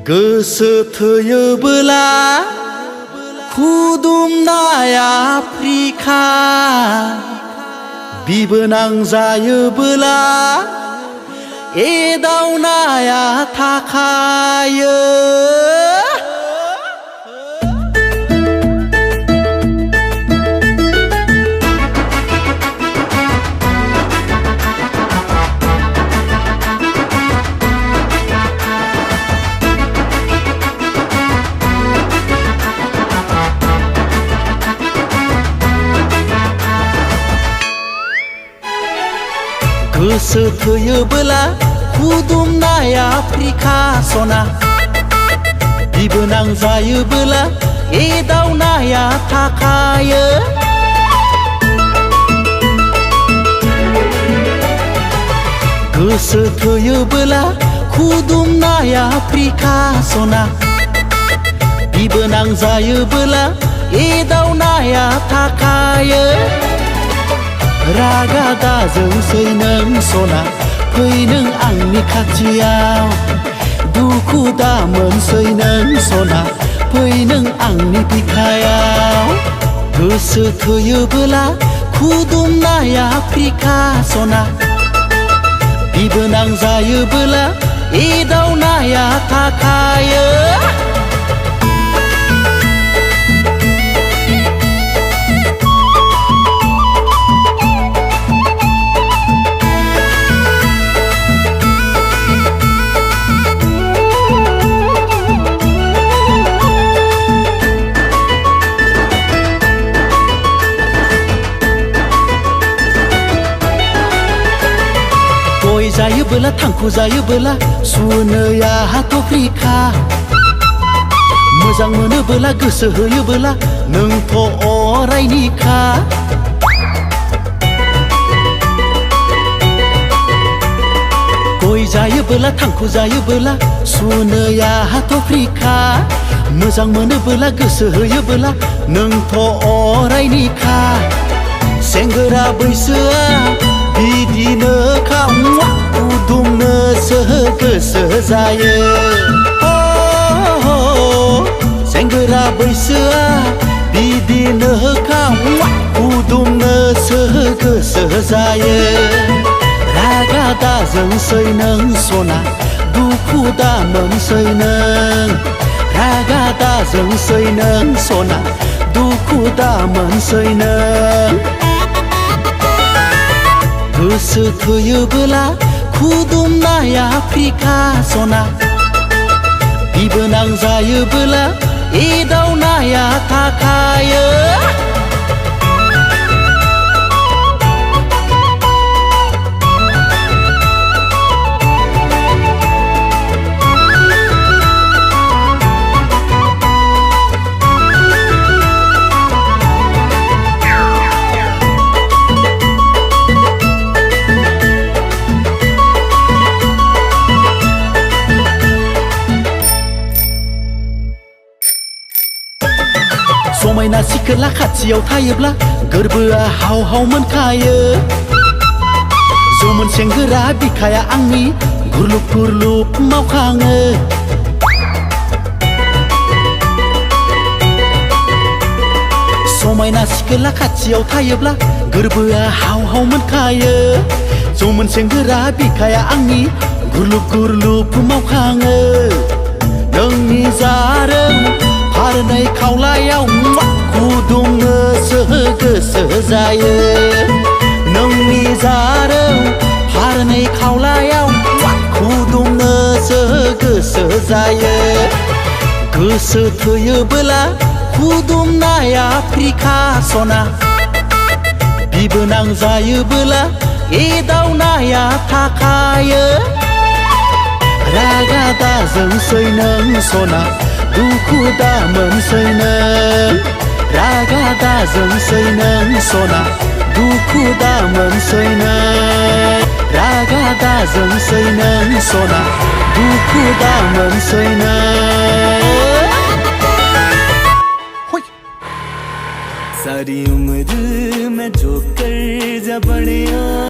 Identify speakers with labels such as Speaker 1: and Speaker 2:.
Speaker 1: गोसो थोयोबोला खुदुमनाय आफ्रिका बिबोनां जायोबोला एदावनाया थाखायो। गोसो थोयोबोला खुदुमनाय आफ्रिका सना बिबोनां जायोबोला एदावनाया थाखायो। गोसो थोयोबोला खुदुमनाय आफ्रिका सना बिबोनां जायोबोला एदावनाया थाखायो। रागा दाजोंसै नों सना फै नों आंनि खाथियाव, दुखु दा मोनसै नों सना फै नों आंनि बिखायाव। गोसो थोयोबोला खुदुमनाय आफ्रिका सना बिबोनां जायोबोला एदावनाया थाखायो। गय जायोबोला थांखु जायोबोला सुनोया हाथफ्रिखा, मोजां मोनोबोला गोसो होयोबोला नोंथ' अरायनिखा। गय जायोबोला थांखु जायोबोला सुनोया हाथफ्रिखा, मोजां मोनोबोला गोसो होयोबोला नोंथ' अरायनिखा। सेंग्रा बैसोआ बिदिनो खुदुमनोसो गोसो जायो। सेंग्रा बैसोआ बिदिनो खुदुमनोसो गोसो जायो। रागा दाजोंसै नों सना दुखु दा मोनसै नों, रागा दाजोंसै नों सना दुखु दा मोनसै नों। गोसो थोयोबोला खुदुमनाय आफ्रिका सना बिबोनां जायोबोला एदावनाया थाखायो। समायना सिखोला खाथियाव थायोब्ला गोरबोआ हाव हाव मोनखायो। जौमोन सेंग्रा बिखाया आंनि गुरलुब गुरलुब मावखाङो। समायना सिखोला खाथियाव थायोब्ला गोरबोआ हाव हाव मोनखायो। जौमोन सेंग्रा बिखाया आंनि गुरलुब गुरलुब मावखाङो। नोंनि जारों फारनै खावलायाव खुदुमनोसो गोसो जायो। नोंनि जारों फारनै खावलायाव खुदुमनोसो गोसो जायो। गोसो थोयोबोला खुदुमनाय आफ्रिका सना बिबोनां जायोबोला एदावनाया थाखायो। रागा दाजोंसै नों सना दुखु दा मोनसै नों, रागा दाजोंसै नों सना दुखु दा मोनसै नों, रागा दाजोंसै नों सना दुखु दा मोनसै नों।
Speaker 2: सारी उम्र मैं जो कर जा बढ़िया